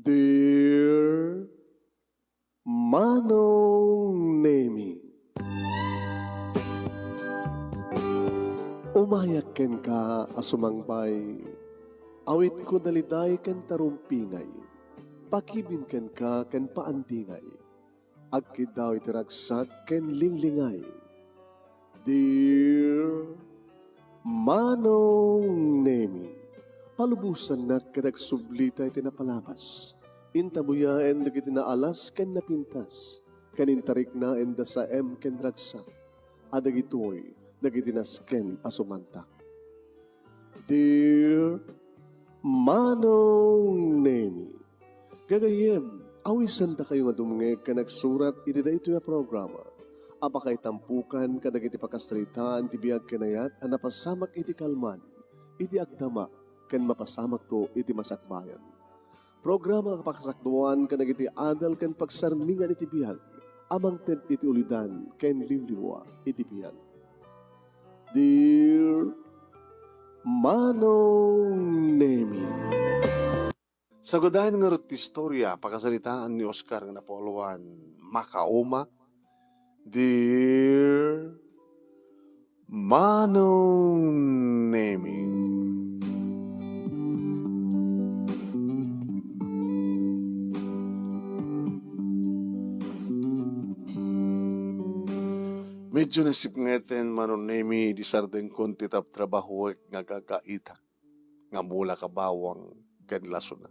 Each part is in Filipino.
Dear Manong Nemi, umayak ken ka asumangbay, awit ko daliday ken tarumpingay, pakibin ken ka ken paandingay, agkid daw itiragsak ken linglingay. Dear Manong Nemi, palubusan na kadag sublita iti napalabas. Intabuyaen dagiti naalas ken napintas. Kanintarik na enda sa ken ragsak. Adagitoy dagiti nasken asumantak. Dear Manong Nemi, gagayem, awisan ta kayo nga dumungeg ka nagsurat iti daytoy a programa. Apakay tampukan kadagiti pakastritaan ti biag kenayat a napasamak iti kalman, iti agdama ken mapasamak to iti masakbayan. Programa kapakasakduan kadagiti adal ken pagsarmingan iti biag, amang ted iti ulidan ken liwliwa iti biag. Dear Manong Nemi, Sa godahan nga rot ti istorya, pakasalitaan ni Oscar nga napoluan, makauma, Dear Manong Nemi. Medyo nasipngeten Manong Nemi, di sarden kon titap trabaho nga gagaita, nga mula kabawang ken laso na.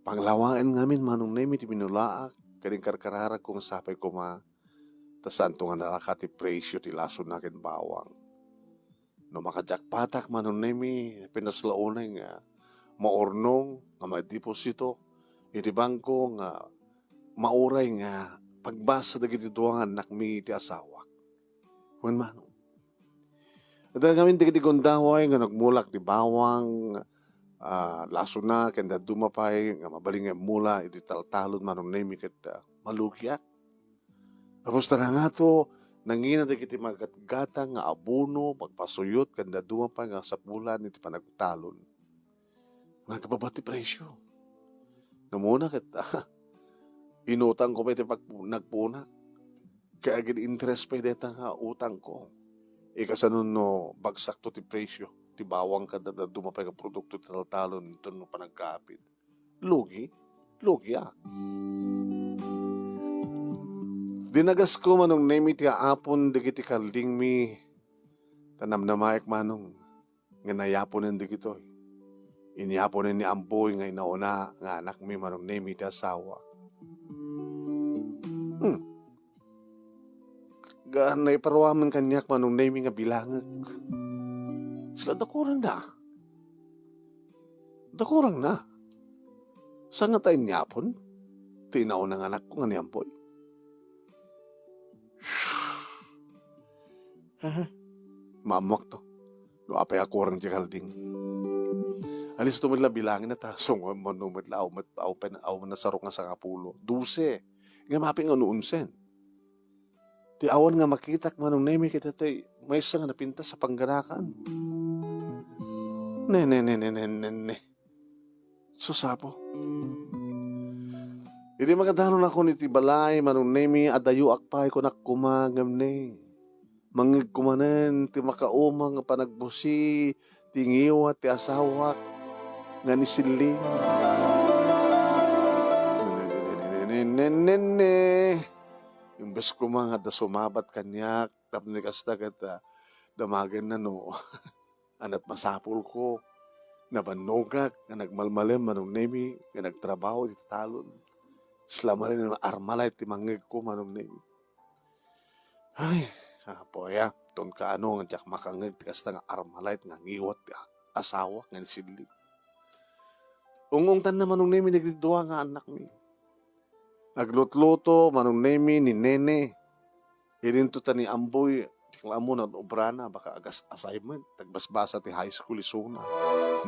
Panglawain ngamin Manong Nemi ti binulaak, kading karkarara kong sapay kuma, tasanto nga nakakati presyo ti laso na ken bawang. No makajakpatak Manong Nemi, pinaslaunay nga maurnong nga madiposito, iti bangko nga mauray nga pagbasa dagiti duangan nakmi ti asawa. Wen manong. At ngamin dagiti gondaway nga nagmulak ti bawang, laso na ken dumapay nga mabaling nga mula iti taltalon Manong Nemi ket malugyak. Tapos na nga to, nangina dagiti magatgatang nga abono, pagpasuyot, kanda dumapay nga sapulan iti panagtalon. Nagkababati presyo. Namuna ket inutang ko pa iti nagpuna. Kaya agad interest pa iti nga utang ko. Ikasanon no bagsak to ti presyo. Ti bawang kada dumapay nga produkto ti taltalon ito no panagkapit. Lugi. Lugi Dinagas ko Manong Nemi ti aapon dagiti kalding mi. Tanam na maik manong. Nga nayaponen digitoy. Inyaponen ni amboy nga inauna nga anak mi Manong Nemi ti asawa. Gaan na iparwaman kanyak Manong Nemi nga bilangag. Sila dakurang na. Dakurang na. Saan nga tayo niyapon? Tinaw ng anak ko nga ni amboy. Mamak to. Luapay ako orang di kalding. Alis to madla bilangin na tasong mo madla aw na sarok nga sa kapulo. 12. Nga maping anuunsen. Ti awan nga makitak Manong Nemi kita tay may isa nga napintas sa pangganakan. Ne. Susapo. Hindi magadanon ako ni ti balay Manong Nemi adayo akpay ko nakkumagam ne. Mangig kumanen ti makaumang nga panagbusi ti ngiwa ti asawa nga ni siling. Ne. Imbes ko mga da sumabat kanyak, tapos kasta kata damagan na no. Anat masapul ko, nabanogak, nga nagmalmalem Manong Nemi, nga nagtrabaho di talon. Slama rin ng armalay ti mangig ko Manong Nemi. Ay, poya, ton ka ano, nga jak makangig, ti kasta nga armalay, nga ngiwat ti asawa, nga nisidli. Ungungtan na Manong Nemi, nagdidua nga anak mi. Naglutluto, Manong Nemi, ni Nene. Ininto ta ni Amboy, tikla mo na obrana, baka agas assignment. Tagbasbasa ti high school isuna.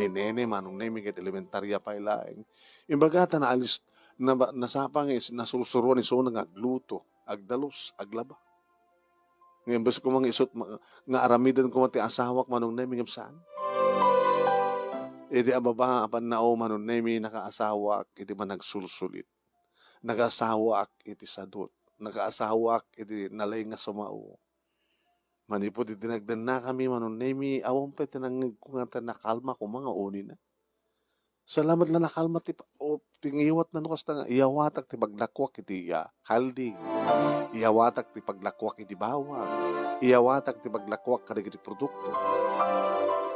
Ni Nene, Manong Nemi, ket elementarya pa ilaeng. Imbaga ta na alis, nasapang nasusuruan isuna nga agluto, agdalos, aglaba. Ngayon bes ko mga isot, nga aramidan ko ti asawak Manong Nemi, ngam saan? Iti ababa apan nao manon nemi nakaasawa iti man nagsulsulit. Nag-asawa iti sadot. Nag-asawa iti nalay nga sumao. Manipod iti nagdan na kami manon nemi awang pa iti nangkungatan nakalma ko mga uni na. Salamat lang nakalma ti o tingiwat na nukas nga iyawatak ti paglakwak iti kalding. Iyawatak ti paglakwak iti bawang. Iyawatak ti paglakwak kadag iti produkto.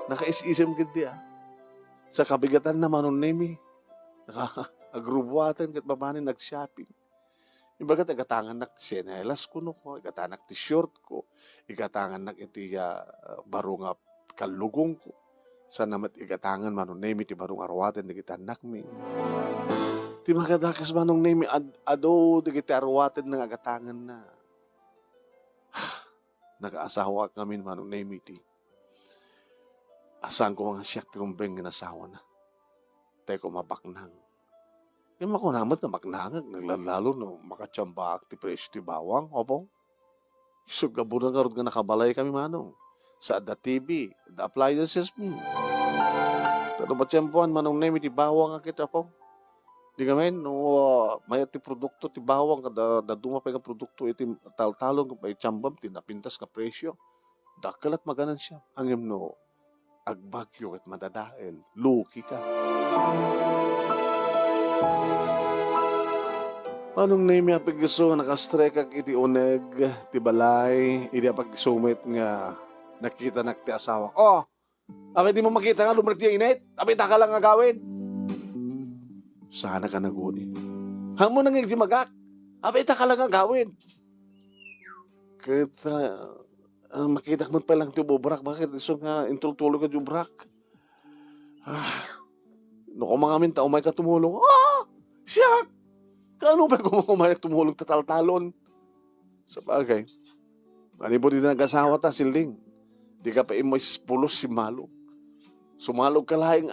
Nakais-isem gindi sa kabigatan na manon nemi. Agrubwatan kat babanin nag-shopping. Ibagat igatangan nak ti senelas ko no ko, igatangan ti short ko, igatangan nak iti baro nga kalugong ko. Sa namat igatangan manon nemi ti barong arwaten di kita anak mi. Ti makadakas manong nemi ado di kita arwaten ng agatangan na. Nag-aasawa kami manong nemi ti. Asaan ko mga siyak ti rumbeng ginasawa na. Tay ko mabaknang. Yung makunamot na maknangag, naglalalo no makatsambak ti presyo ti bawang, opo. So, gabunan nga rin nga nakabalay kami manong. Sa the TV, the appliances mo. Tano ba tiyempoan manong nemi ti bawang nga kita po? Di ngamen, no, may ti produkto ti bawang, da dumapay nga produkto, iti taltalong, may tsambam, tinapintas nga presyo. Dakalat maganan siya. Angem no, agbagyo at madadael, luki ka. Anong name yung paggusto nakastrek iti uneg, ti balay, iti pagsumit nga nakita nak ti asawa. Oh, abay di mo makita nga lumalik ti init, abay taka lang nga gawin. Sana ka naguni. Hamo nang di magak, abay taka lang nga gawin. Kita, makita mo pa lang ti bubrak, bakit iso nga intultulo ka jubrak? No kung mga minta, umay ka tumulong. Siyak! Kano ba kung umay tumulong tataltalon? Sa bagay, manipod din nag-asawa ta, silding. Di ka pa imoy pulos si malo. Sumalog ka lahing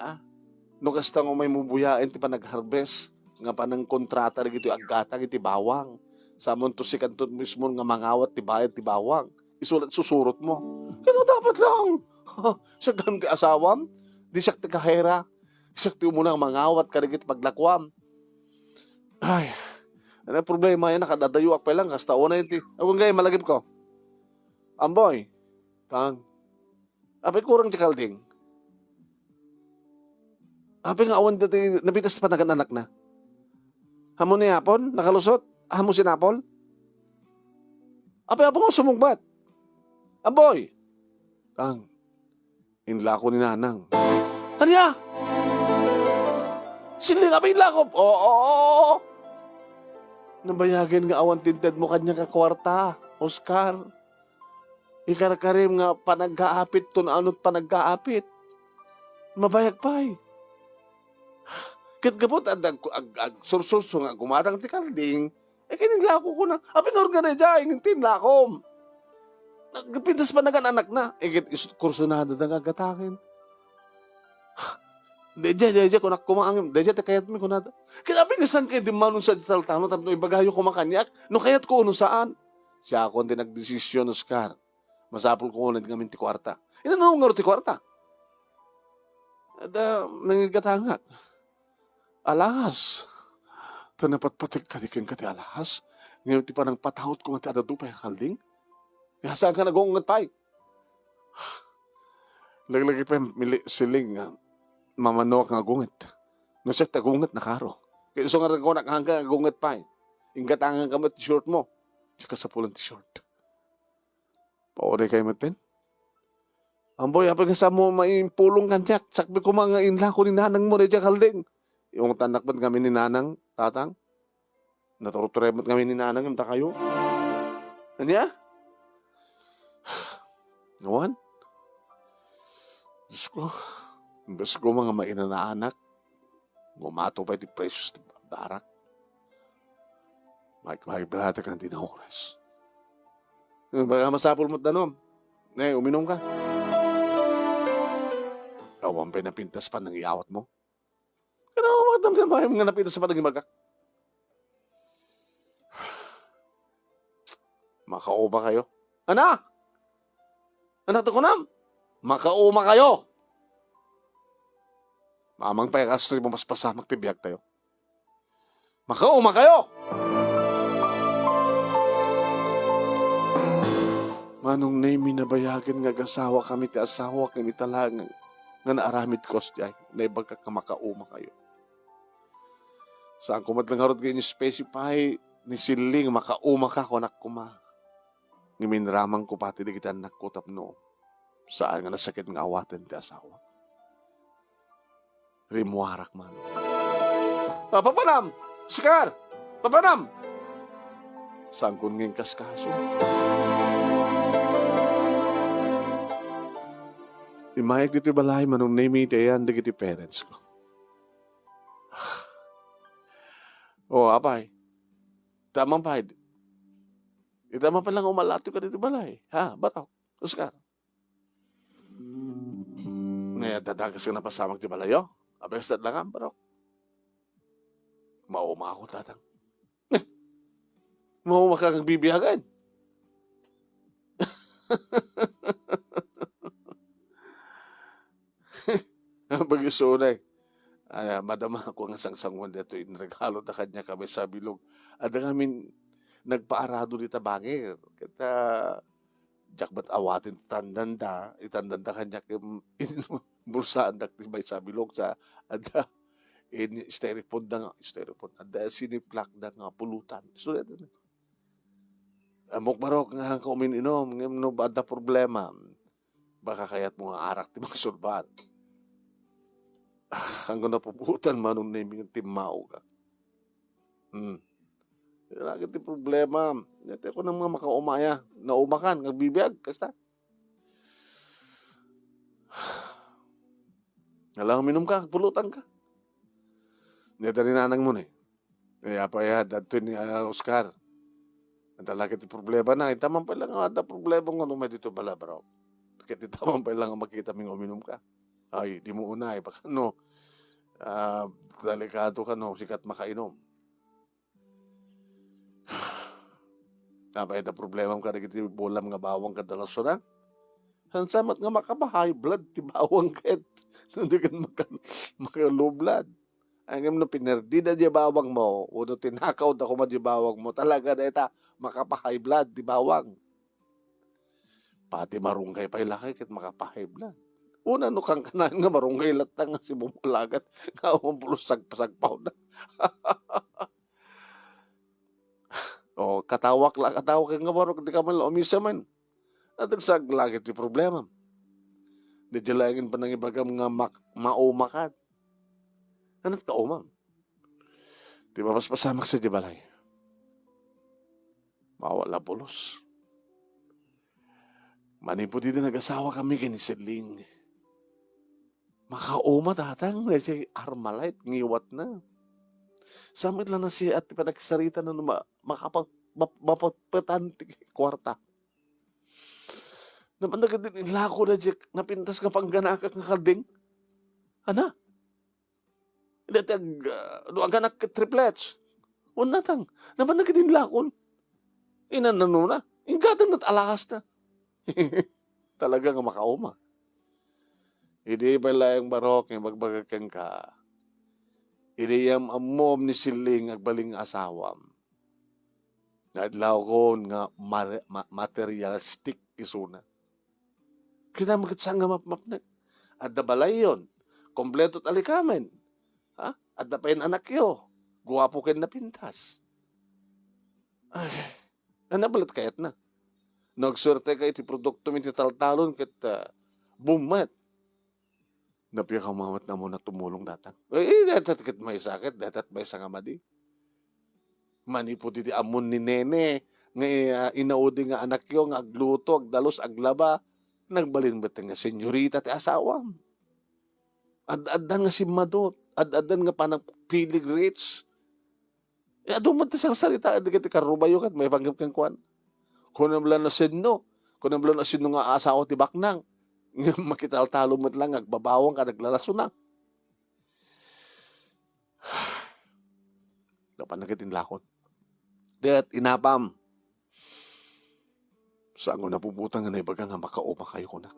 no kasta nga may mubuyain ti pa nag-harvest. Nga pa ng kontrata rin ito aggatang iti bawang. Samon to si kanton mismo nga mangawat ti bayad ti bawang. Isulat susurot mo. Kaya dapat lang. Sa ganti asawam, di siya ti kahera. Sakti mo nang mangawat ka rin paglakwam. Ay, ano problema yan? Nakadadayuak pa lang. Hasta una yun. Akong gaya, malagip ko. Amboy, kang, apay kurang tikalding. Apay nga awan dati, nabitas pa nagananak na. Hamo ni Apon, nakalusot. Hamo si Napol. Apay apong nga sumugbat. Amboy, kang, inla ko ni Nanang. Kanya! Siling apay lakop. Oo. Nabayagan nga awan tinted mo kanya ka kwarta, Oscar. Ikarakarim nga panagkaapit to na ano't panagkaapit. Mabayag pa'y. Kitgapot ag sursurso nga gumatang ti karding. Kininglako ko na. Apin organiza, ingin tinlakom. Nagpintas pa anak na. Kursunado na nga gatakin. Deja, kunak kumangim. Deja, kayat mi kunada. Kinabi nga saan kayo di manon sa taltano tapno ibagayo kumakanyak. No kayat ko no saan. Siya ako din nagdesisyon, Oscar. Masapol ko ulit ngamin ti kwarta. Inanong nga ti kwarta. Nangigatangak. Alas. Tanapatpatik kadikin ka ti alas. Ngayon ti parang patahot ko nga ti adado pa yung kalding. Kaya saan ka nag-uungat pa Laglagi pa yung siling nga. Mamano nga gungit. No siya tagungat na karo. Kaya so nga ko nakahangga gungat pa Ingatangan ka mo t-shirt mo. Tsaka sa pulang t-shirt. Paoray kayo matin. Amboy, apag sa mo maimpulong kanyak. Sakbi ko mga inla ko ni Nanang mo na dyan kalding. Yung tanak ba't kami ni Nanang, tatang? Naturuturebat kami ni Nanang yung takayo. Anya? Ngawan? Diyos ko. Imbes ko mga maina na anak, gumato pa iti precious darak. Makipagbalata kang dinaoras. Baka masapol mo't danom. Uminom ka. Awang pinapintas pa ng iawat mo. Kaya ako magdamdam ba yung mga napintas pa ng imagak? Makauba kayo. Anak! Anak to ko nam! Makauma kayo! Mamang pa yung mo mas pasamak tibiyag tayo. Makauma kayo! Manong name nabayagan nga gasawa kami ti asawa kami talangan nga naaramid ko siya na ibagka ka makauma kayo. Saan ko matlang harot ganyan specify ni siling makauma ka kunak kuma. Ngiminramang ko pati di kita nakutap no. Saan nga nasakit nga awaten ti asawa. Rimuarak man. Papanam! Sikar! Papanam! Saan ko nging kaskaso? Imayag dito balay manong name yan di kiti parents ko. Apay. Tamang pahid. Itama pa lang umalato ka dito balay. Ha? Bataw. Oscar. Ngayon, dadagas ka na pasamag di balayo. Abay, sad lang ang barok. Mauma ako, tatang. Mauma ka kang bibiyagan. Pag-isunay. Madama ako ang sangsangon dito. Inregalo na kanya kami sa bilog. At namin nagpaarado dita bangir. Kita, jakbat awatin tandanda. Itandanda kanya bulsaan daktibay sa bilog sa ada styrofoam da nga styrofoam ada siniplak da nga pulutan so that amok barok nga ka uminom ngem no bada problema baka kayat mo nga arak ti magsulbat hanggang napuputan manong naming timao ka lagi ti problema dati ako ng mga makaumaya naumakan nagbibiyag kasta. Alam, minum ka, pulutan ka. Neta rin nanang mo Kaya pa ya, dato ni Oscar. Ang talaga ti problema na. Itaman pa lang ada problema nga may dito bala, bro. Kaya itaman pa lang makita ming uminom ka. Ay, di mo unay. Baka delikado ka sikat makainom. Napay ita problema ka na kiti bolam nga bawang kadalaso na. Hansamat nga makabahay blood ti bawang ket. Hindi ka maka-low blood. Ang no pinerdida di bawang mo, uno tinakaw da kuma di bawang mo, talaga na ita makapahay blood di bawang. Pati marunggay pa ilakay ket makapahay blood. Una no kang kanan nga marunggay latang nga si bumulagat nga umpulos sagpasagpaw na. Katawak nga marunggay di ka man umisa man. Natagsag lagi ti problema. Di jalangin pa ng ibagam nga maumakan. Anat ka umam? Di ba mas pasamak sa dibalay? Mawala pulos. Manipo di nag-asawa kami kinisidling. Makauma tatang. Kasi armalite, ngiwat na. Samit lang na siya at panagsarita na mapagpatanti kwarta. Naman na din inlako na Jack, napintas ka pang ganakak ng kalding. Ana? Ang ganak triplets. Unatang, naman na din lakon. Inanano na. Ingatang na't alakas na. Talaga nga makauma. Hindi ba lang barok yung magbagakang ka. Hindi yung amom ni siling agbaling asawam. Nadlaw ko nga materialistic isuna. Kita magkitsang nga map na. At balay yun. Kompleto talikamen. Ha? At dapain anak yo. Guwapo ken na pintas. Ay, nabalat kayat na. Nagswerte kayo ti produkto min ti taltalon ket bumat. Napiya kang mamat na muna tumulong datang. Datat ket may sakit. Datat may sangamadi. Manipo ti amon ni nene. Nga inaudi nga anak yo. Nga agluto, agdalos, aglaba. Nagbalin ba nga senyorita ti asawam? Ad-adan nga si Madot. Ad-adan nga panang pilig rich. Aduman ti sang salita. Adi ka ti karubayo kat may panggap kang kwan. Kunamlan na sinno. Kunamlan na sinno nga asawa ti baknang. Makital-talo mo't lang. Agbabawang ka naglalaso na. Dapat nakitin lakot. That inapam. Saan ko napuputang nga na ibaga nga makauma kayo ko na.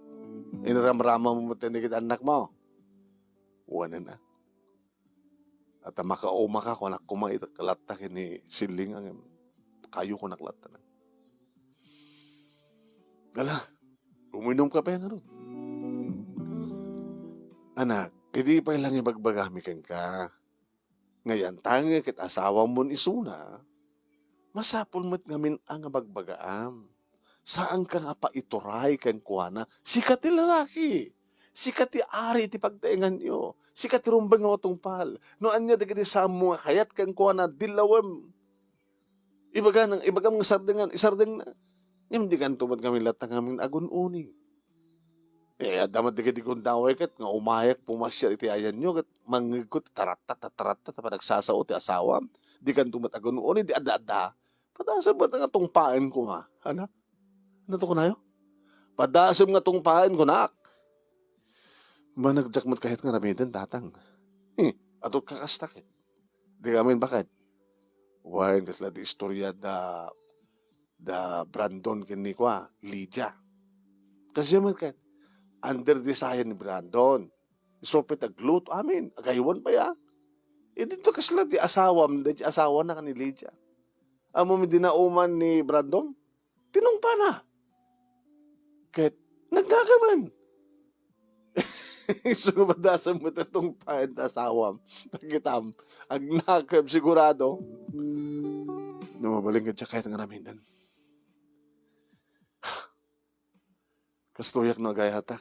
Inaramrama mo mo tinigit anak mo. Wala na. At makauma ka kung anak kumang ikalata ni siling ang kayo ko naklata na. Ala, uminom ka pa yan ano. Anak, hindi pa lang ibagbagamikan ka. Ngayon, tanga kit asawa mo isuna, masapul mo't ngamin ang bagbagaam. Saan ka nga pa ituray kan kuana? Sikat ti lalaki. Sikat ti ari ti pagtaingan nyo. Sikat ti rumbang nga tungpal. No anya dagiti sa mga kayat kan kuana dilawam. Ibagam nga isardeng na. Hindi kan tumad kami latang ngamin agun-uni. Damat di kong daway kat nga umayak pumasya iti ayan nyo kat mangikot tarata pa nagsasao ti asawam. Di kan tumat agun-uni di ada-ada. Padasam ba nga tungpain ko nga? Ano? Ano to ko na yo? Padasam nga tungpain ko na. Managjakmat kahit nga ramidan tatang. Ato kakastak eh. Di kami bakit? Wain kasla di istorya da Brandon kini kwa, Lydia. Kasi man ka, under design ni Brandon. So pitagluto amin, agaywan pa ya. Dito kasla di asawam, di asawa na ka ni Lydia. Amo mi dinauman ni Brandon, tinungpa na. Kahit nagdakaman. So madasan mo tatong paad asawam. Nagitam, agnakab sigurado. Numabaling ka siya kahit nga namin. Kastoyak no gayata.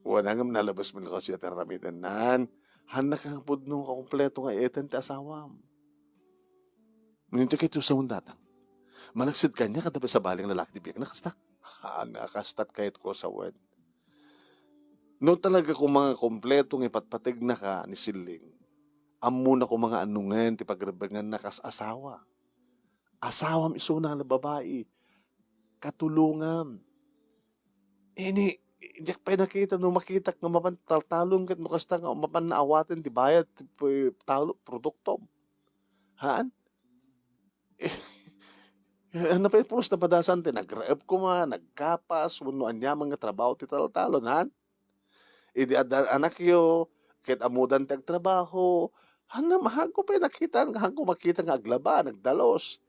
Wala nga nalabas mo na kasi at ramidan nan. Hanak ang pudno ka kompleto nga etan ti asawam. Ngunit kayo sa mundatang. Managsid ka niya katabi sa baling lalaki di biyak nakastak. Nakastak kahit ko sa wed. No talaga kung mga kompletong ipatpatig na ka ni Siling. Amo na kung mga anungan ti pagrebangan na kas asawa. Asawam iso na babae. Katulungan. Ini, diyak pa nakita no makita nga mapantaltalong kat no kasta nga mapan naawatin ti bayad ti talo produkto. Haan? Ano pa pulos na padasan ti nag-rep ko ma, nagkapas, unuan niya mga trabaho ti talon han? Idi anak yo, kahit amudan ti agtrabaho, hanam ko pa nakita, ko makita nga aglaba, nagdalos.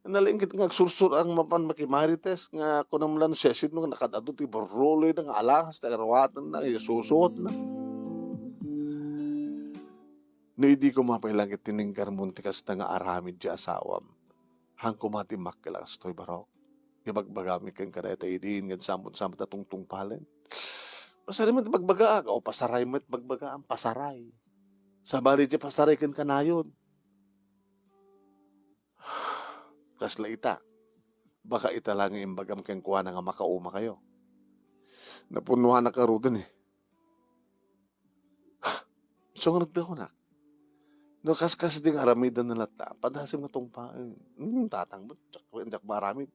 Nalingkit nga sursur ang mapan makimarites nga kunam lan sesid no nakadado ti borroloy nga alahas ti arawatan na isusuot na. No hindi ko mapailang tiningkar mo ti kasta nga aramid di asawam. Hang kumati makkilas to'y barok. Ibagbagami kang kareta idin nga samot-samot na tungtungpalen. Pasaray mo ti bagbaga o pasaray mo ti bagbaga ang pasaray. Sabali ti pasaray kan kanayon. Kasla ita, baka ita lang yung imbagam kang kuha na nga makauma kayo. Napunuhan na karudan eh. So nga nagdako na. No kas ding aramidan na lata, padasim nga tong pain. Tatang mo, tsak maramid.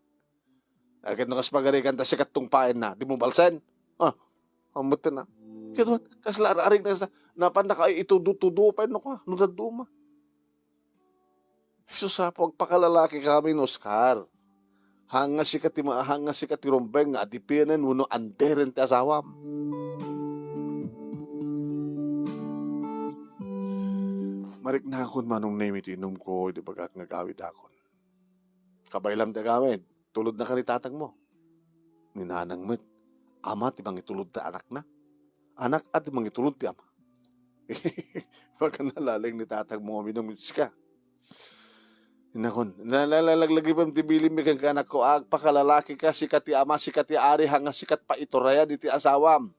Agad no kas pagarikan ta sikat tong pain na, di mo balsan? Amot na. Kaya kasla arig na napan na kayo itudu-tudu pa no ka, no daduma. Sa pagpakalalaki kami no Oscar. Hanga si katirumbeng nga adipinan mo no anderen ti asawam. Marik na akon manong name itinom ko, di ba ngagawid akon. Kabaylam ti gawid, tulod na ka ni tatang mo. Ninanang mo, ama ti bang itulod ta anak na. Anak at bang itulod ti ama. Baka nalaling ni tatang mo minumits ka. Inakon, nalalaglagi pa tibilim mi kang kanak ko, pakalalaki ka, sikat ti ama, sikat ti ari, hanga sikat pa itoraya di ti asawam.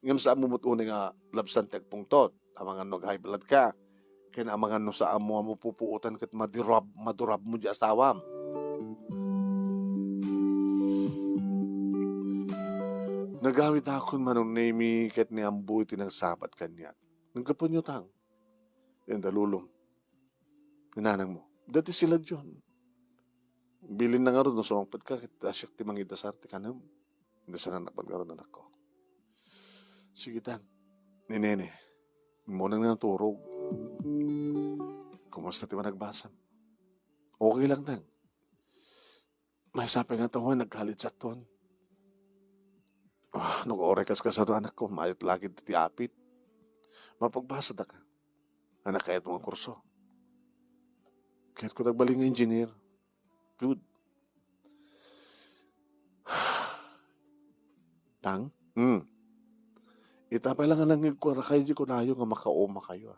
Ngam sa amumutuni nga labsan ti agpungtot, amangan no high blood ka, kaya amangan no sa amo pupuutan kat madurab mo di asawam. Nagawit akon manong nemi kat ni ambuy tinang sabat kanya. Nagkapon nyo tang. Yan dalulong. Ninanang mo. Dati sila dyan. Bilin na nga ron, no, sumangpad ka, kita siyak ti mangidasar, ti kanam. Indasar na nakpagkaroon anak ko. Sige tan, ni nene, munang na turog. Kumusta ti nagbasam? Okay lang tan. May sabi nga taon, naghalit sakton. Nung orekas ka sa anak ko, mayat lagi ti apit. Mapagbasa da ka. Anak kayat mga kurso. Kahit ko nagbaling nga engineer. Good. Tang? Itapay lang nga nang nagkwara kayo di ko nayo nga makaoma kayo.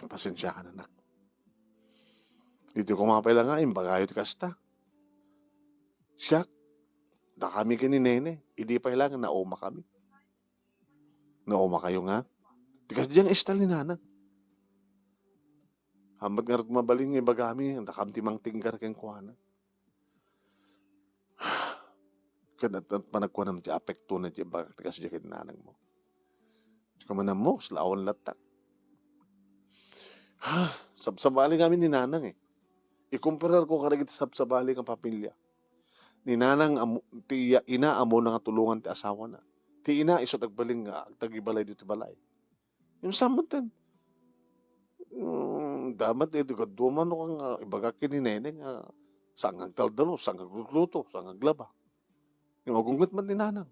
Pasensya ka na, anak. Dito ko mapay lang nga, imbagayo ti kasta. Siya, da kami kini nene, hindi pa lang naoma kami. Naoma kayo nga. Tikas diyang istal ni nanang. Hambat nga rin mabaling nga bagami, ang dakam timang tinggar keng kuwana. Kanat panagkuha naman ti apekto na ti bagak tikas diya nanang mo. Kamanam mo, slaon latak. Sabsabali kami ni nanang eh. Ikumparar ko karagit sabsabali ng papilya. Ni nanang ti ina amo na nga tulungan ti asawa na. Ti ina iso tagbaling nga tagibalay dito balay. Yung samantan. Damat ito kaduman no kang ibagak ni nene nga sangang taldalo, sangang lutluto, sangang glaba. Yung magungot man ni nanang.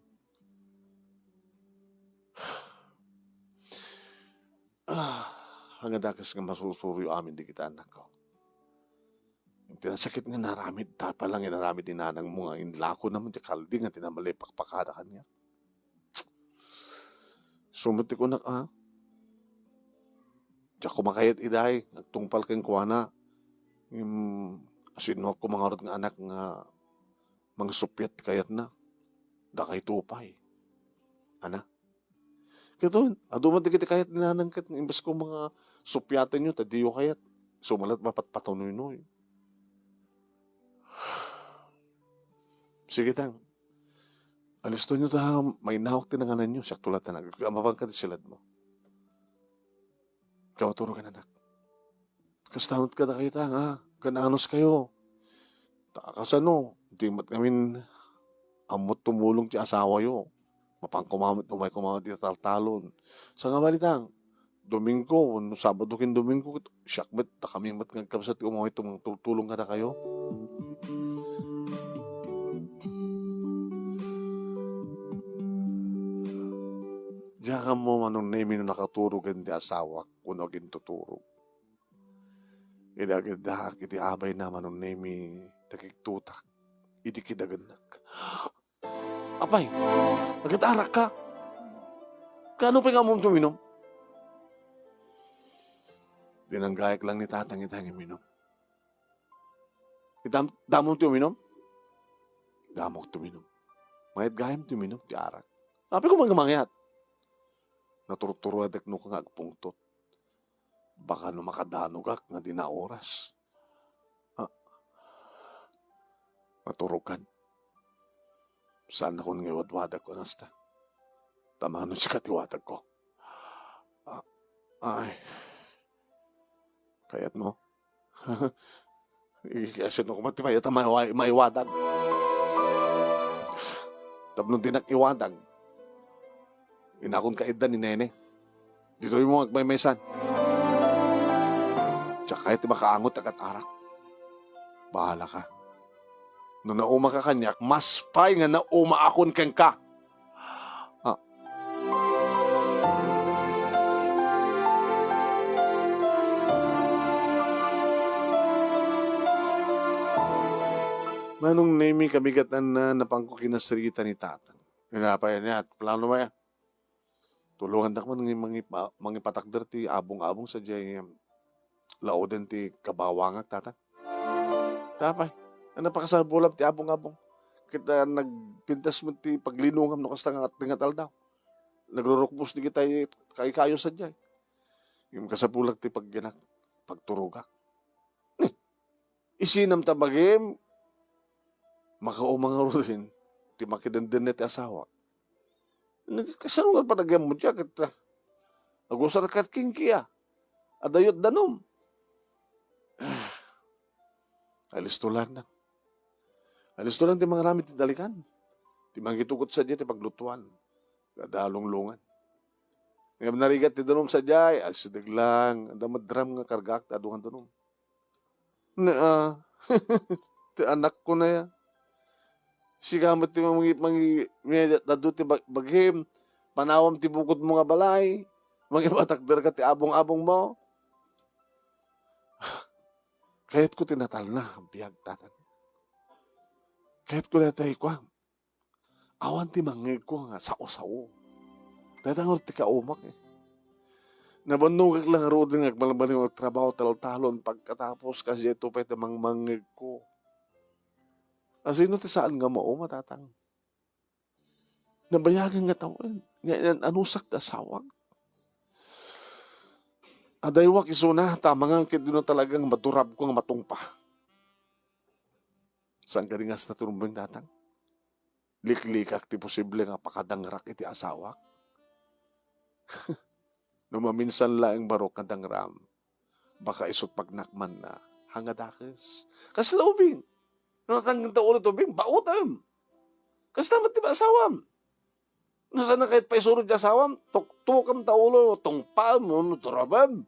Hanggang dakas nga masusuro yung amin di kita anak ko. Yung tinasakit nga naramid, tapa lang yung naramid ni nanang mo nga inlako naman di kalding nga tinamalay pakpakada kanya. Sumuti ko na Diyak kumakayat iday, nagtungpal kang kuwana. Asin mo ko mga orot nga anak nga mga supyat kayat na. Dakay tupay. Ana? Kito, aduman di kita kayat ninanang kat, imbas ko mga supyatan nyo, tadiyo kayat. Sumalat mapatpatunoy-noy. Sige tang. Alisto nyo ta, may nahok tinanganan nyo, siyak tulat na amapang ka silad mo. Kawaturo ka na anak. Kastanot ka na kayo tang kananos kayo. Takasano, di mat ngamin amot tumulong ti asawa yo. Mapangkumamit, umay kumamit ti taltalon. Sa nga balitang, Domingo, Sabado kin Domingo, siyak met, kami mat ngagkabsat umay tulong ka na kayo. Diyan ka mo manong nemi no nakaturog di asawa kuno gintuturog. Idagidahak iti abay na manong nemi takiktutak. Idi kidaganak. Apay, nagkatarak ka. Kano pa nga mong tuminom? Dinanggayak lang ni tatang itang iminom. Damong tuminom? Damok tuminom. Mayat gayam tuminom, ti arak. Api ko mangyat. Naturturuadak no kang agpungtot. Baka no makadanugak nga di na oras. Maturukan. Saan ako nga iwadwadag ko nasta? Tamahan siya katiwadag ko. Ay. Kayat mo? Kasi no kumatibay at maiwadag. Tapos dinak iwadag. Inakon ka edda ni nene. Dito yung mga agmaymaysan. Tsaka kahit makaangot agad arak. Bahala ka. No nauma ka kanyak, mas pay nga nauma akon kang ka. Manong nemi kabigatan na napangko kinasrita ni tatang. Pinapaya niya at plano ba yan? Tulungan na man mga patakder ti abong-abong sa diyay laoden ti kabawangak tata. Tapay, napakasabulam ti abong-abong. Kita nagpintas mo ti paglinungam no kasta nga tingatal daw. Nagrurukbos di kita kayo sa diyay. Yung kasabulag ti pagturugak. Isinam tabagim, makaumang rin ti makidenden ti asawa. Nagkasaruan pa nagyam mo dyan. Agusar kat kingkiya. Adayot danom. Alisto lang na. Alisto lang ti mga ramit ti dalikan. Ti mangitugot sa dyan ti paglutuan. Kadalong-lungan. Ngayon narigat ti danom sa dyan. Asidag lang. Ang damadram nga kargak. Adungan danom. Ti anak ko na yan. Sigamat ti dado ti baghim, panawam ti bukod mo nga balay, Mga ibatakder ka ti abong-abong mo. Kahit ko tinatal na ang biyag tanan. Kahit ko natay ko, awan ti mangig ko nga sao-sao. Tatangor ti kaumak eh. Nabanugag lang rood ng agbalbaling ang trabaho talon pagkatapos kasi ito pa itamang mangig ko. Asino ti saan nga mao matatang? Nabayagan nga tawin. Ngayon, anusak na sawag. Adaywak isuna, tama nga kit dino talagang madurab ko nga matungpa. Saan ka ringas na turumbang datang? Liklikak ti posible nga pakadangrak iti asawak. Numaminsan laing barok nga dangram. Baka isot pagnakman na hangadakes. Kaslaubing. Natanggang taulo tubing, bautam. Kas naman ti ba asawam? Nasaan na kahit paisurod di asawam? Tuktukam taulo, tungpam, turabam.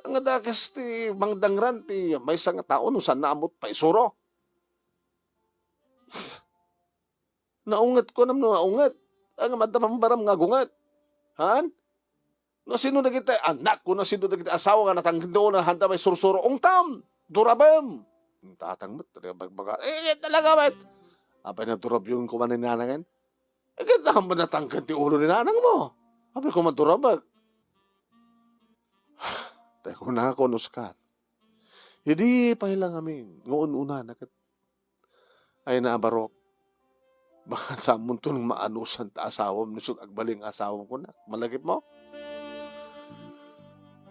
Ang adakas ti mangdangran ti may isang tao no saan naamot paisuro. Naungat ko nam naungat. Ang madamambaram nga gungat. Han? No sino na kita, anak ko na sino na kita asawa nga natanggin doon na handa may sursuro. Ungtam! Durabam! Tatangmat, bagbaga. Talaga ba't? Apay na durab yung kumanin nanangin. Ganda ka ba natanggan ti ulo ni nanang mo? Apay ko madurabag. Tayo ko nakakonuskan. Hindi pa ilang amin. Ngoon una na ay naabarok. Baka sa munto ng maanusan ta asawam nisod agbaling asawam ko na. Malagip mo?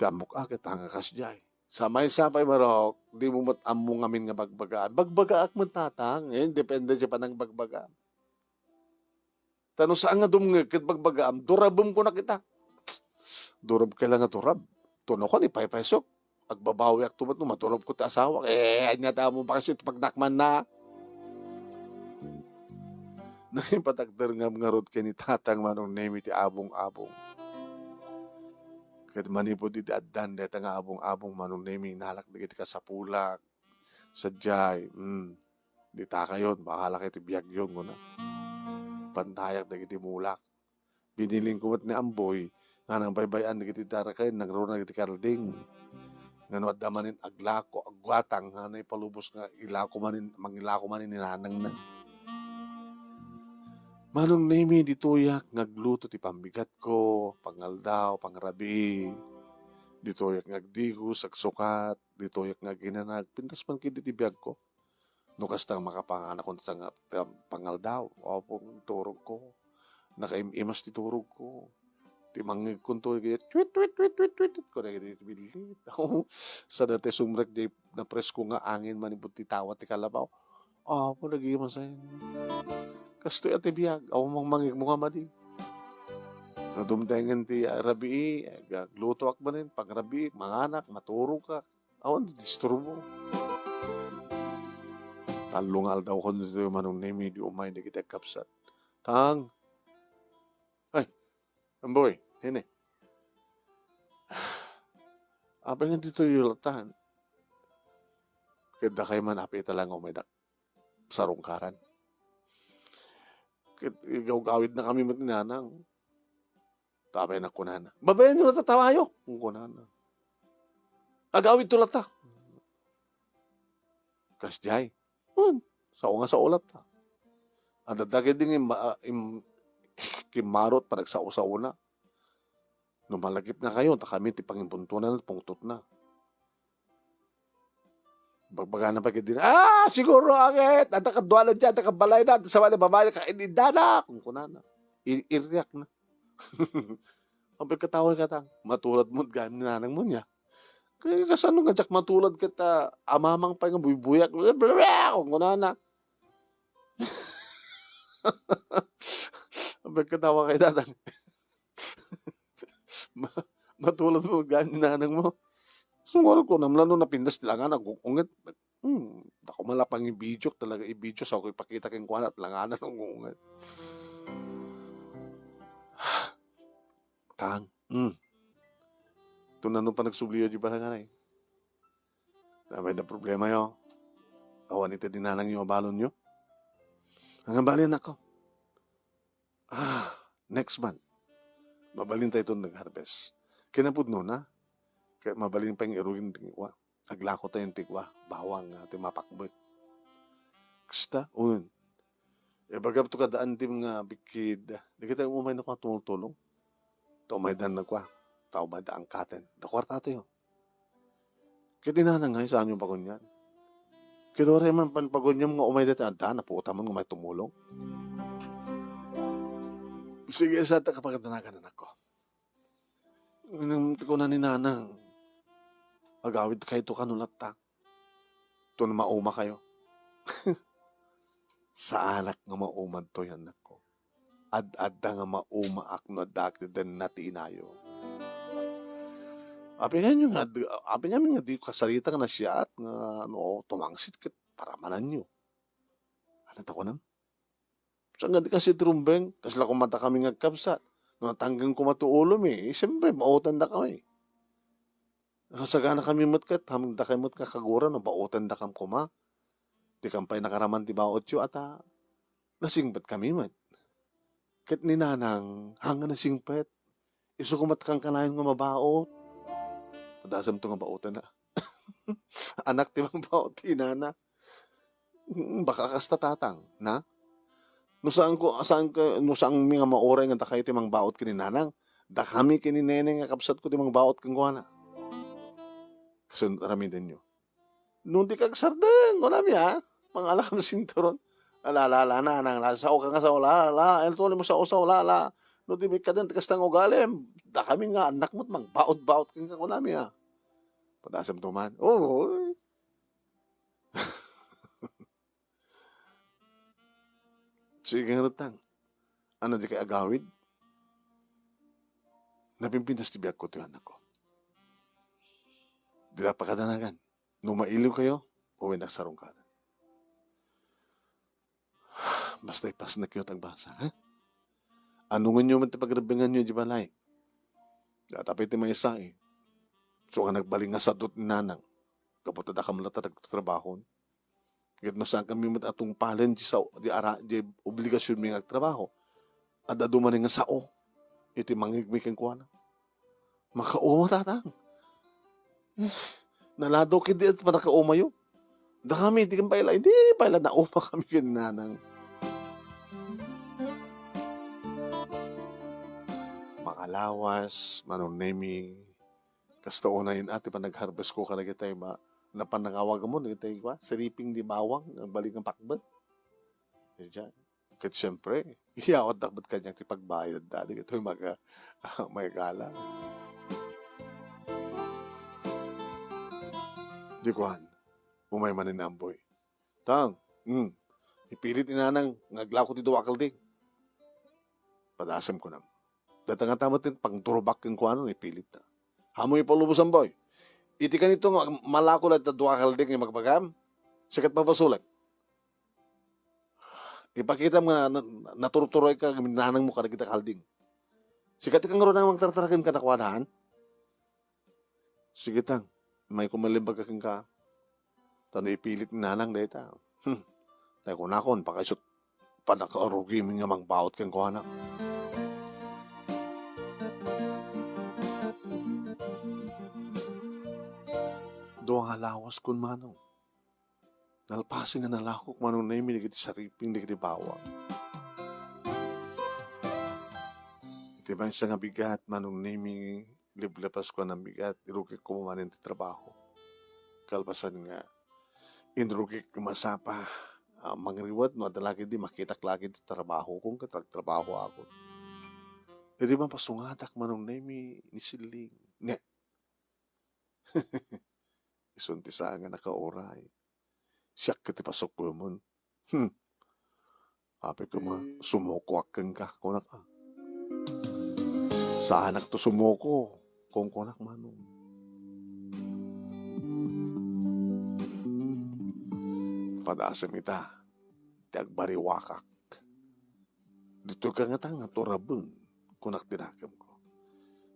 Damok akit hangakas jay. Samay-sapay barok, di mo matamong amin nga bagbagaan. Bagbaga ak tatang, depende siya pa ng bagbagaan. Tanong saan nga dumungag kit bagbagaam, durabum ko na kita. Durab ka lang nga durab. Tuno ko ni paypaysok. Agbabawi ak tumat no, maturab ko ta asawa. Anya tamo pa kasi pagnakman na. Nakipatagdar nga mga rod kay ni tatang manong name ti abong-abong. Kat manipod iti addan deta nga abong-abong manong name nalak digiti ka sa pulak. Sadyay. Di ta kayon, bahala kayo ti biyag yun ko na. Pantayak digiti mulak. Biniling kumat ni Amboy, nga nang baybayan digiti darakay, nagruna digiti karding. Nga no adda manin aglako, agwatang, nga na ipalubos nga ilako manin, mangilako manin ninanang na. Manong nemi dituyak ngagluto ti pambigat ko, pangaldaw, pangrabi. Dituyak ngagdigos, agsukat, dituyak ngaginanag, pintas man kiti ti biyag ko. Nukas tang makapanganak ko sa pangaldaw, o pong turog ko. Nakaimimas ti turog ko. Ti mangig kunto, tweet, tweet, tweet, tweet, tweet, ko na gini bilit. Ako, sa dati sumrek, na press ko nga angin manibut ti tawat ti kalabaw. Po, nag-iiman sa'yo. Kastoy at ibiyag, ako mang mangig mo nga madi. Nadumtengan ti rabi, gluto ak manin, pag rabi, manganak, maturog ka. Ako, disturbo. Talungal daw ko dito yung manong name, di umay, di kita kapsat. Tang! Ay, amboy, hini. Apa nga dito yung latahan? Kada kayo manapi talang umidak. Sarungkaran. Igaw-gawid na kami matinanang. Tabay na kunana. Babayan nyo na tatawayo. Kung kunana. Agawid tulad ta. Kasjay. Sao nga sa ulat ta. Ang dadagay din kimarot pa nagsao-sao na. Numalagip na kayo. Ta kami ti pangimpuntunan at pungtot na. Bagbaga na pagkid din. Siguro agit. At nakadwalan dyan. At nakabalay na. Sa wala babae ka. Inidana. Kung kunana. Iriyak na. Ang pagkatawag ka tang. Matulad mo. Gano'n nanang mo niya. Kaya kasano nga jak matulad kita. Amamang pa nga buibuyak. Kung kunana. Ang pagkatawag kay tatang. Matulad mo. Gano'n nanang mo. Sungurot ko naman na pindas nila nga nag-ungit. Ako malapang i-video talaga i-video sa ako ipakita kong kuwan at langanan ng ungit. Tang. Ito na nung pa nagsubliyo di ba nga na eh. May na problema yo. Awan ito dinanang yung balon nyo. Hanggang balin ako. Next month. Mabalin tayo ito nag-harvest. Kinapudno na. Kaya mabalin pa yung irugin tingwa. Aglako tayong tigwa. Bawang timapakbot. Kasta, un. Bagab to kadaan tim nga bikid. Di kita umay na ko tumultulong. Umay dan na kwa. Umay da angkaten. Da kwarta tayo. Kaya dinanang nga saan yung pagunyan. Kaya rin man panpagunyan nga umay dati. Anda, naputa man umay tumulong. Sige, sa ta kapagdanagan na ako. Ko na ni nanang. Agawid kayo to kanulat ta. To na mauma kayo. Sa anak nga maumad to yan ako. Ad-adda nga mauma ak no dakti den natinayo. Api nga di kasarita nga na siya at nga tumangsit kat para manan nyo. Ano ta ko nam? Saan nga di kasi trumbeng, kasla kumata kami ngagkabsat. No, tanggang kumatuulom siyempre, mautan da kami. Nakasagana kami matkat, hamang da kayo matka kagura, no, bautan da kam kuma. Di kampay nakaraman ti baot yu, at nasingpat kami mat. Kat ni nanang, hanga nasingpat. Iso kumat kang kanayon nga mabaot. Padasam to nga baotan na. Anak ti mang baot ti nana. Baka kasta tatang, na? No saan mga maoray nga takay ti mang baot kini nanang, da kami kini nene nga kapsat ko ti mang baot kang kuana. Kasun rami din nyo. Nung di kagsardeng, kunami mga alakam sinturon. Alala na, nang sao ka nga sa ulala, el tuloy mo sa ulala. No di may kadan, tikastang ugalim, da kami nga anak mo't mang baot-baot kang kunami Padasam tuman, sige nga rutang. Ano di kay agawid? Napimpintas ti biyak ko ito anak ko. Di na pakadanagan. Nung mailiw kayo, uwi nagsarong ka na. Basta ipas na kayo tagbasa, ha? Anungan nyo man pagrabingan nyo, di balay? Datapay ti may isa So nga nagbaling nga sa dot ni nanang. Kapot na kamalata nagtatrabahon. Kahit no saan kami mat atong palen di obligasyon mi nagtrabaho. Ada duman nga sao. Iti mangigmikan ko na. Makauma tatang. Nalado kidi at panakauma yun. Da kami, di kang paila. Hindi, paila na uma kami kinanang. Makalawas, manunemi. Kasta unayin ati pa nag-harvest ko ka na kitay na panangawag mo, nagitay ko, sariping di bawang, balik ng pakbat. Kaya kahit siyempre, iyawat dapat kanyang tipagbayad dati. Ito yung may gala. Di kuhan, umay manin na amboy. Tang, ipilit inanang, ngaglako ti duwakal di. Padasam ko nam. Datang tamat din, pang turubak yung kuhan, ipilit na. Hamoy palubusan boy. Iti ka nito malako na dua kalding yung magpagam. Sikat papasulat. Ipakita mo na naturuturoy ka, minanang mo ka na kita kalding. Sikat ka nga rin ang magtartarakin ka nakwadahan. Sige tang, may kumalimbag ka kang ka. Tano ipilit ni nanang dahil ta. Tayo ko nakon, pakaisot panakarugi mo nga mangbawat kang kuhanak. Doang halawas kun manong. Nalpasin nga nalakok manong na yung minigit sariping di bawa. Iti ba yung nga bigat manong na yung liblipas ko ng bigat, irukik ko manin ti trabaho. Kalpasan nga, inrukik masapa, mangriwat no, adalagi di makitak lagi ti trabaho kung katagtrabaho ako. E di ba pasungatak manong na yung nisiling. Ne. Isunti sa nga nakaoray. Siyak kiti pasok po mo. Ape ko sumukwak kang ka. Kunak sa anak to sumuko. Kung kunak manong. Padasam ita. Tiagbariwakak. Dito ka nga tanga turabun. Kunak dinakam ko.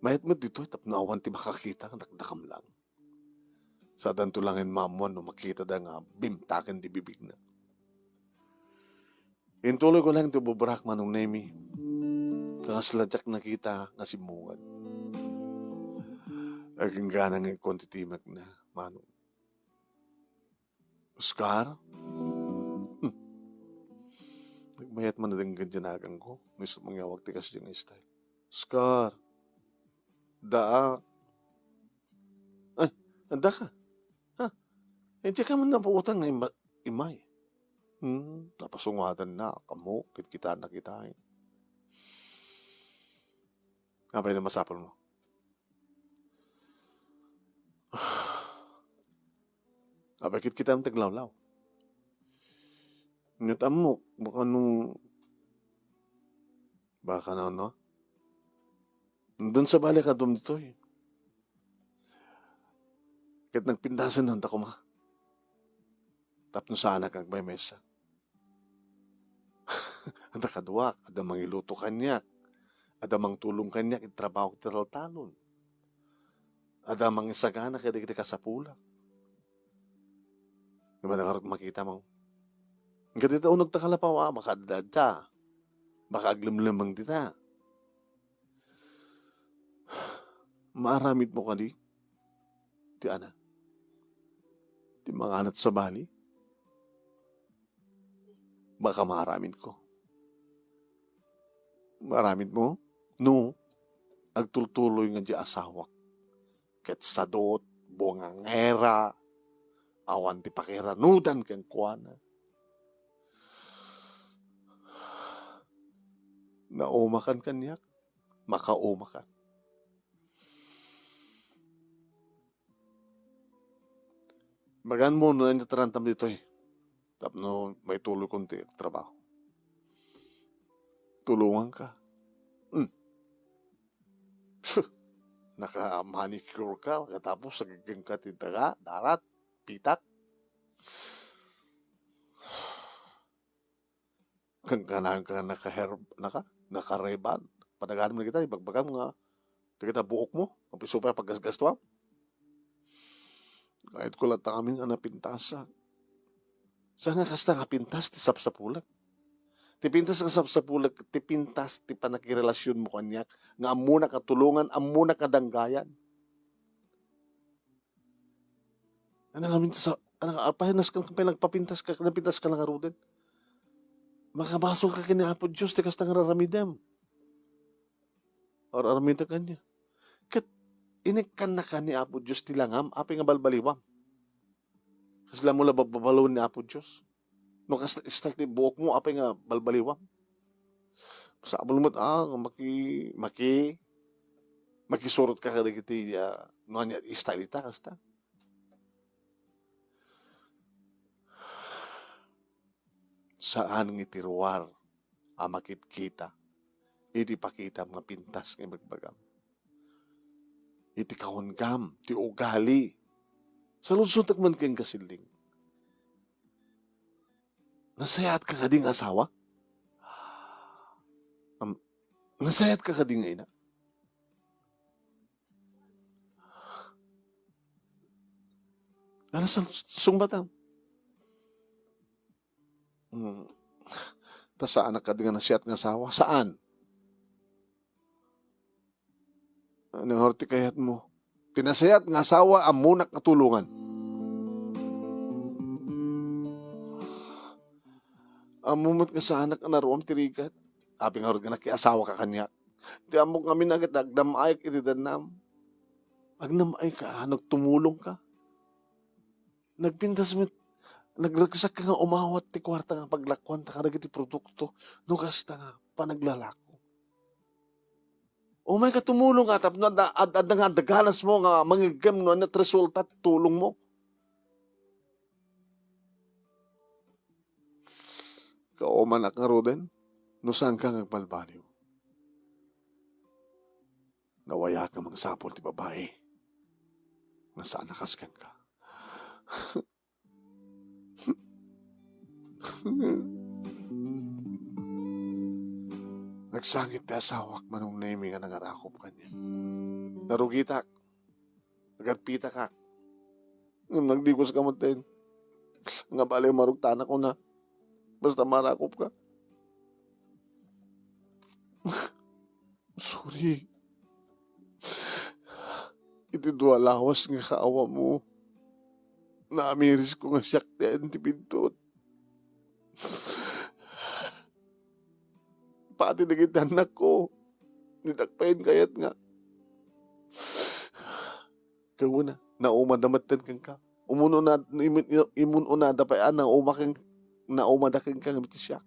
Mayat mo dito tapnawan ti makakita. Nakdakam lang. Sa dantulangin mamon no makita da nga bimtaken di bibig na. Intuloy ko lang ito bubrak manong nemi. Kangasladyak nakita nga simungan. Aging gana nga kontitimak na, manong. Oscar? Nagmayat man na din ganjanagang ko. Miso mangyawag tikas dyan nga style. Oscar? Daa? Ay, anda ka? Ha? Hindi ka man napuutang nga imay. Napasungatan na, kamo, kita na kita eh. Kapay na masapal mo. Kapay kita ang taglawlaw. Nyutam mo, baka na, no? Doon sa balik ka doon dito eh. Kahit nagpintasan ng takuma. Tapno sana kang may mesa. Anda kaduak, ada mangiluto kanyak. Ada mang tulong kanyak, itrabaho talon. Ada mang isagana kaya di ka sa pulak. Diba nakarot makita mo? Nga dito unag takalapaw, makadadad ta. Baka aglimlimang dita. Maaramid mo ka di? Di ana. Di mga anat sa bali. Baka maaramid ko. Maaramid mo? No. Agtultuloy nga di asawak. Ket sadot, bongangera, awan ti pakiranudan kang kuana. Naumakan kanyak, makaumakan. Bagan mo na yung tarantam dito eh. Tapno may tuloy konti trabaho. Tulungan ka. Naka-manicure ka, katapos nagiging katitaga, darat, pitak. Kang kanang ka nakareban. Panaganam na kita, ibagbagan mo nga. Kita buok mo, mapiso pa paggasgastuan. Kahit ko lang kaming anapintasa. Sana kasta nga pintas, ti sapsapulag. Ti pintas nga sapsapulag, ti pintas, ti panakirelasyon mo kanyak, nga amuna katulungan, amuna kadanggayan. Ano nga mintas, apahinas ka nagpapintas ka, napintas ka lang aruden. Makabasol ka kini Apo Diyos, ti kasta nga raramidam. Or aramida kanya. Kat, inikan na ka ni Apo Diyos tilangam, api nga balbaliwam. Kasi lang mo lang babalawin ni Apo Diyos. No kastal ti buok mo, api nga balbaliwam. Sa abulumot, makisurot ka kada kiti, no anya, istalita kasta. Saan ng itiruar, makit kita, iti pakita mga pintas ng magbagam. Iti kaungam, ti ugali. Sa lunsuntak man kayong kasiling. Nasayat ka kading asawa? Nasayat ka kading ina? Ano sa sungbatam? Ta saan ka din nga nasiyat nga asawa? Saan? Anong horti kayat mo? Pinasayat nga asawa ang munak katulungan. Ang mumot nga sa anak na naroon tirikat. Api nga horti nga nakiasawa ka kanyak. Di amok kami nagit agdamay iti danam. Agnamay ka, nagtumulong ka. Nagpintas mo, nagragsak ka nga umawat ti kwarta nga paglakwan ta karag iti produkto. No kasta nga panaglalako. O may katumulong ka, tapos at nga dagalas mo nga mangigam no at resulta tulong mo. Kauman ak nga roden, no saan ka ngagbalbaliw. Nawaya ka mga sapol ti babae. Nga saan nakaskan ka. Nagsangit ti asawak manong nemi nga nangarakop kanya. Narugitak. Nagarpitak ka. Nagdigos ka mo din. Nga bali marugtana ko na. Basta marakop ka. Sorry. Iti dua lawas nga kaawa mo. Naamiris ko nga siyak ti pintot. Pati dagiti anak ko. Nidakpain kayat nga. Kauna, naumadamatan kang ka. Umuno na, imun unada pa yan, naumadaking kang iti siyak.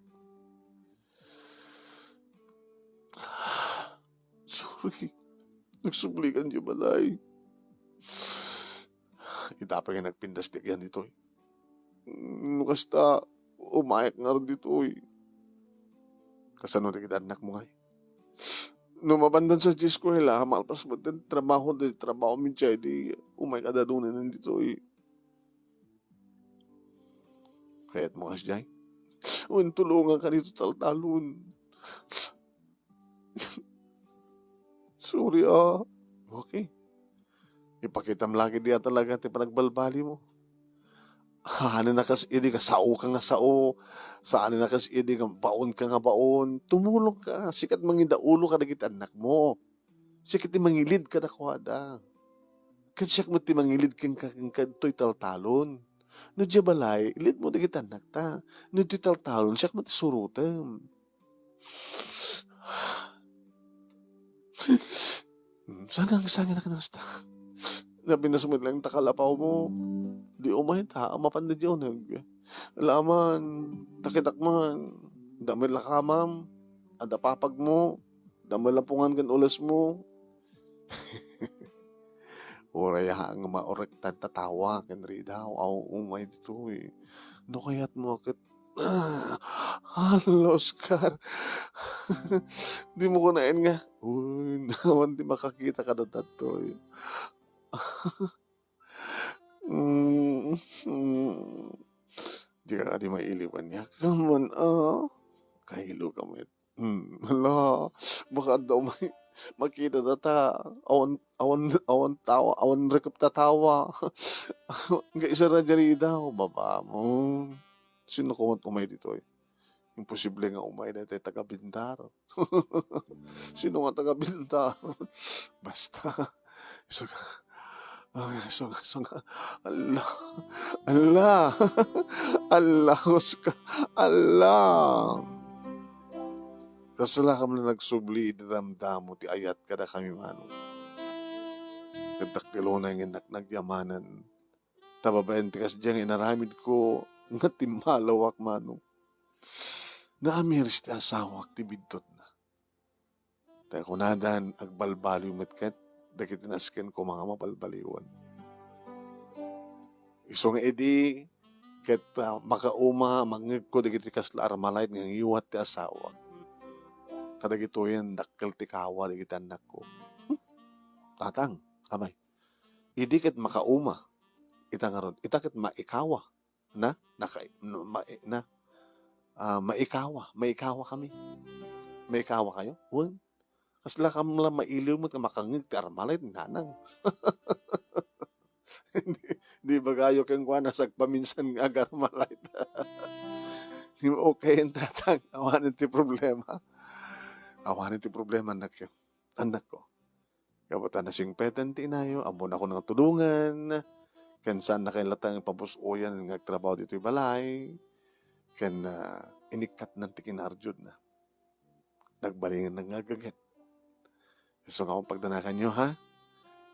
Sorry. Nagsublikan niyo balay. Itapang nga nagpindastik yan dito. Kasta, umayak nga rin dito. Kasano na kita anak mo ngay. Numabandan sa eskwela, malpas mo din trabaho mincha, di umayak adadunan nandito. Kaya't mo kasjay. Tulungan ka dito taltalon. Sorry Okay. Ipakita mo lagi diya talaga ti panagbalbali mo. Ano na kas idi ka sao ka nga sao. Saan na kas idi ka baon ka nga baon. Tumulong ka. Sikat mangidaulo ka dagiti anak mo. Sikat ti mangilid ka na kuwada. Kadsiyak mo ti mangilid kang to'y taltalon. No diya balay, ilid mo dagiti anak ta. No to'y taltalon, siyak mo ti surutem. Sana na ka nasta. Sabi na sumit lang takalapaw mo. Di umay ta, mapanda diyo alaman, takitakman, damay lakamam, ada papag mo, damay lapungan kan ulas mo. Oray nga maorek tatawa kan ridaw, umay dito No kayat mo akit, halo Oscar. Di mo ko nain nga. Naman di makakita ka na tato. Di ka di mailiwan niya. Kaman, kahilo ka mo. Hala, baka daw makita ta. Awan tawa, awan rekap tatawa. Nga isa na dyan daw, baba mo. Sino ko man umay dito Imposible nga umay na tayo taga-Bintaro. Sino nga taga-Bintaro? Basta. So nga. Allah. Allah. Kasala kam na nagsubli, idamdamo, ti ayat kada kami mano. Kadakilo na yung nagyamanan. Tababayan ti kas diyang inaramid ko, nga timalawak mano. Naamiris ti asawak ti bidtot na. Tayo kunadan, agbalbaliw metket, dakit tinasken ko mga mabalbaliwan. Iso nga edi, ket makauma, mangig ko, dakit kasla armalait, nga iwat ti asawak. Kadagito yan, dakkel ti kawa, dakit anak ko. Tatang, amay. Idi ket makauma, itangaron, itakit maikawa, maikawa kami. Maikawa kayo? Kasla ka mo lang mailiw mo ka makangig ti armalay nanang. Di ba kayo kang kuha nasagpaminsan nga armalay? Okay yung tatang, awanin ti problema. Awanin ti problema anak ko. Kapata na sing peten ti inayo, amon ako ng tulungan. Ken saan na kailatang pabusuyan ng trabaho dito balay. Ken inikat ng tikinarjud na. Nagbalingan ng agagat. So nga akong pagdanakan nyo ha.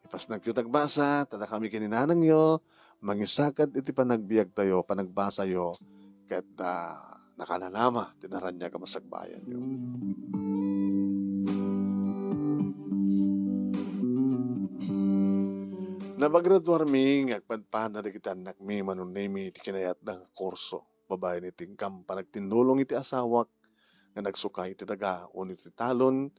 Ipas nagkyutagbasa, tada kami kininanang nyo, mangisakad iti panagbiag tayo, panagbasa yo, kat nakananama, tinaran niya kamasagbayan nyo. Nabagraduar mi, agpadpana na kita anak mi, manunemi, iti kinayat ng kurso. Babae ni tingkam, panagtinulong iti asawak, nga nagsukay iti daga, unit iti talon,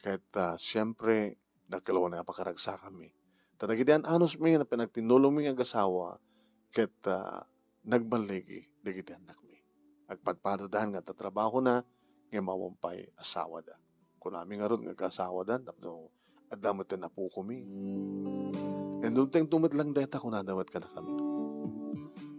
kahit siyempre, nagkalawa na pakaragsa kami. Tadagidian anos mi, na pinagtinulong mi ang asawa, kahit nagbaligi, dagidian anak mi. Agpadpadadahan nga tatrabaho na, nga mawampay asawa da. Kung namin nga ron, nga asawa da, adamat na po kami. And doon tayong tumit lang deta kung nadawat ka na kami.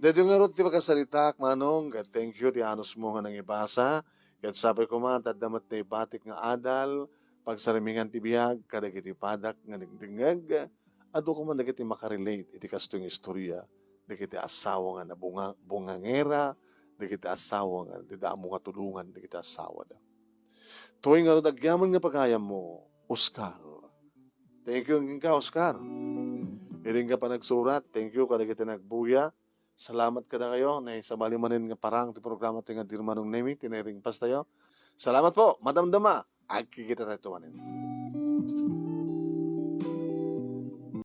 Dito nga ron, ti magkasalitak, manong, thank you, ti anos mo nga nang ibasa, kahit sabi ko man, tadamat na ibatik nga adal, pagsarimingan ti biyag, kadagiti padak nga nagdingag, ado ko man dagiti makarelate, iti kasto yung istorya, dagiti asawa nga na bungangera, dagiti asawa nga, di damo nga tulungan, dagiti asawa da. Tuwing nga dagyaman nga pagayam mo, Oscar. Thank you ka, Oscar. Iring ka pa nagsurat, thank you kadagiti nagbuya. Salamat kada kayo na sa balimanin nga parang ti programa ti nga dirmanong nemi, tiniring pas tayo. Salamat po, Madam Dama. Agkikita tayo tumanin.